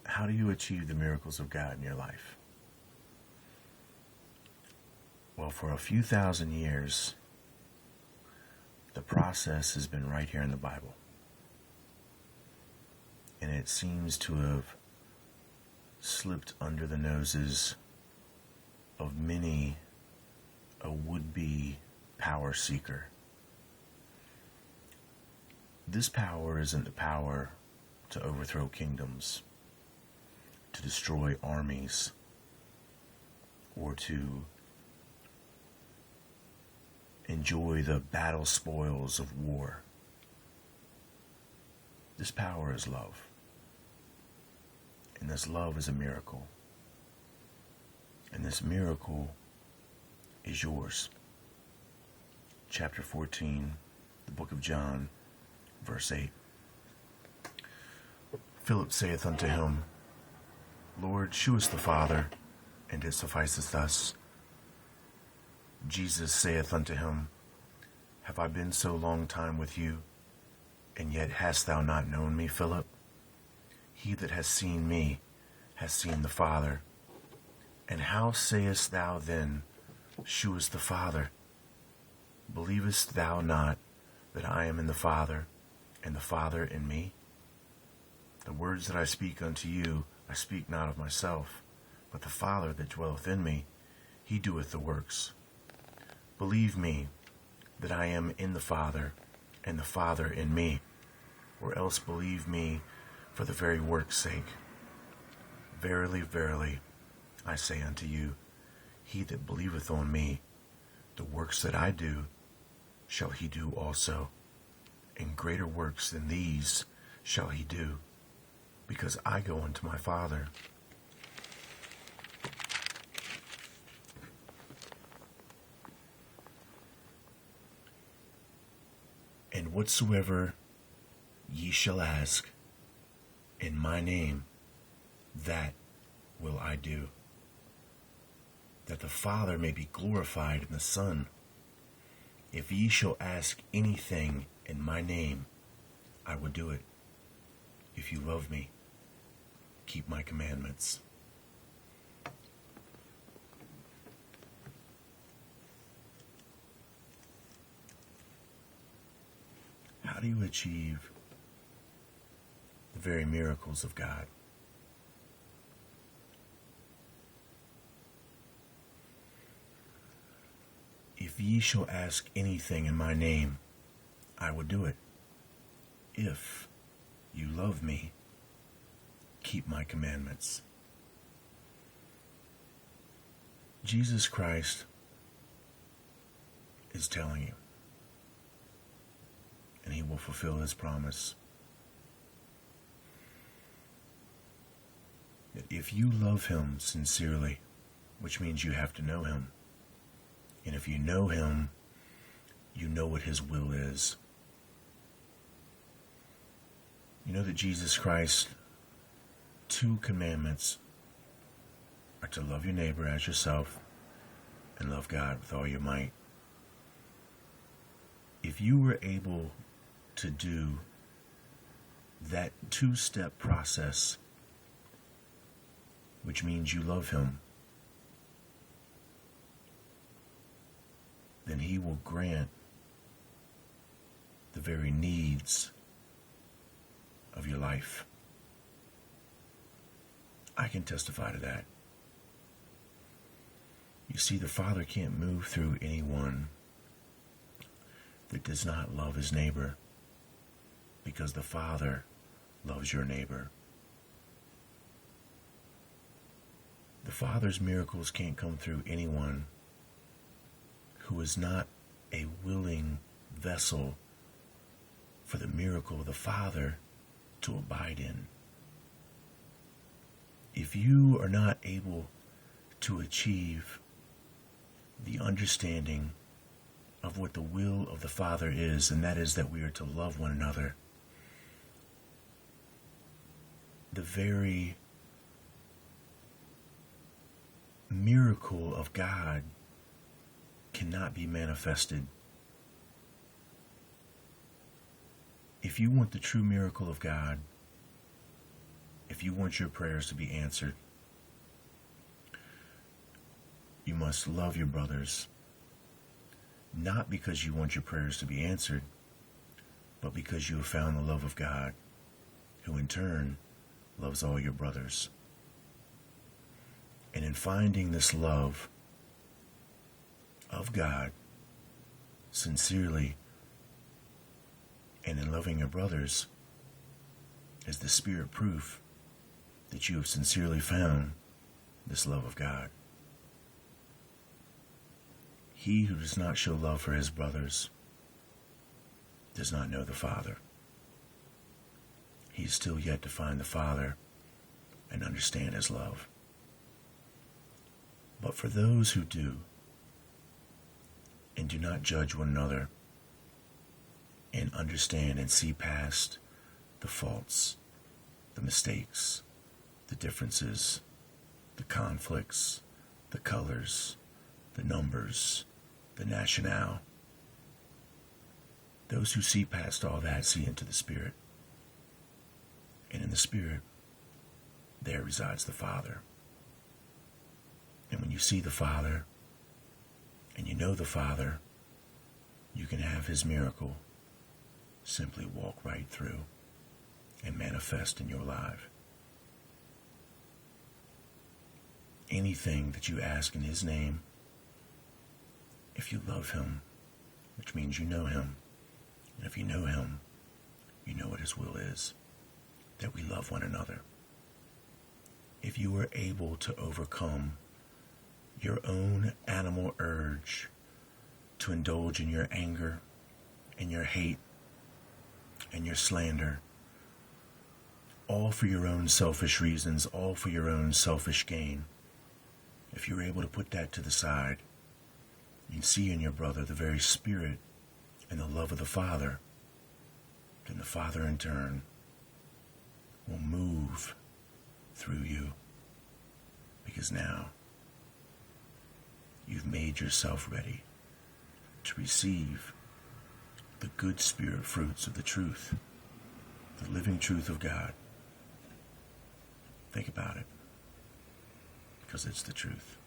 How do you achieve the miracles of God in your life? Well, for a few thousand years, the process has been right here in the Bible. And it seems to have slipped under the noses of many a would-be power seeker. This power isn't the power to overthrow kingdoms, to destroy armies, or to enjoy the battle spoils of war. This power is love. And this love is a miracle. And this miracle is yours. Chapter 14, the book of John, verse 8. Philip saith unto him, Lord, shew us the Father, and it sufficeth us. Jesus saith unto him, Have I been so long time with you, and yet hast thou not known me, Philip? He that has seen me has seen the Father. And how sayest thou then, Shew us the Father? Believest thou not that I am in the Father, and the Father in me? The words that I speak unto you, I speak not of myself, but the Father that dwelleth in me, he doeth the works. Believe me that I am in the Father, and the Father in me, or else believe me for the very work's sake. Verily, verily, I say unto you, he that believeth on me, the works that I do, shall he do also, and greater works than these shall he do, because I go unto my Father. And whatsoever ye shall ask in my name, that will I do, that the Father may be glorified in the Son. If ye shall ask anything in my name, I will do it. If you love me, keep my commandments. How do you achieve the very miracles of God? If ye shall ask anything in my name, I will do it. If you love me, keep my commandments. Jesus Christ is telling you, and he will fulfill his promise, that if you love him sincerely, which means you have to know him, and if you know him, you know what his will is. You know that Jesus Christ, 2 commandments are to love your neighbor as yourself and love God with all your might. If you were able to do that 2-step process, which means you love him, then he will grant the very needs of your life. I can testify to that. You see, the Father can't move through anyone that does not love his neighbor, because the Father loves your neighbor. The Father's miracles can't come through anyone who is not a willing vessel for the miracle of the Father to abide in. If you are not able to achieve the understanding of what the will of the Father is, and that is that we are to love one another, the very miracle of God cannot be manifested. If you want the true miracle of God, if you want your prayers to be answered, you must love your brothers, not because you want your prayers to be answered, but because you have found the love of God, who in turn loves all your brothers. And in finding this love of God sincerely and in loving your brothers is the spirit proof that you have sincerely found this love of God. He who does not show love for his brothers does not know the Father. He is still yet to find the Father and understand his love. But for those who do, and do not judge one another, and understand and see past the faults, the mistakes, the differences, the conflicts, the colors, the numbers, the nationale. Those who see past all that see into the Spirit. And in the Spirit, there resides the Father. And when you see the Father, and you know the Father, you can have his miracle simply walk right through and manifest in your life. Anything that you ask in his name, if you love him, which means you know him, and if you know him, you know what his will is, that we love one another. If you are able to overcome your own animal urge to indulge in your anger and your hate and your slander, all for your own selfish reasons, all for your own selfish gain, if you're able to put that to the side, you see in your brother the very spirit and the love of the Father, then the Father in turn will move through you, because now you've made yourself ready to receive the good spirit fruits of the truth, the living truth of God. Think about it, because it's the truth.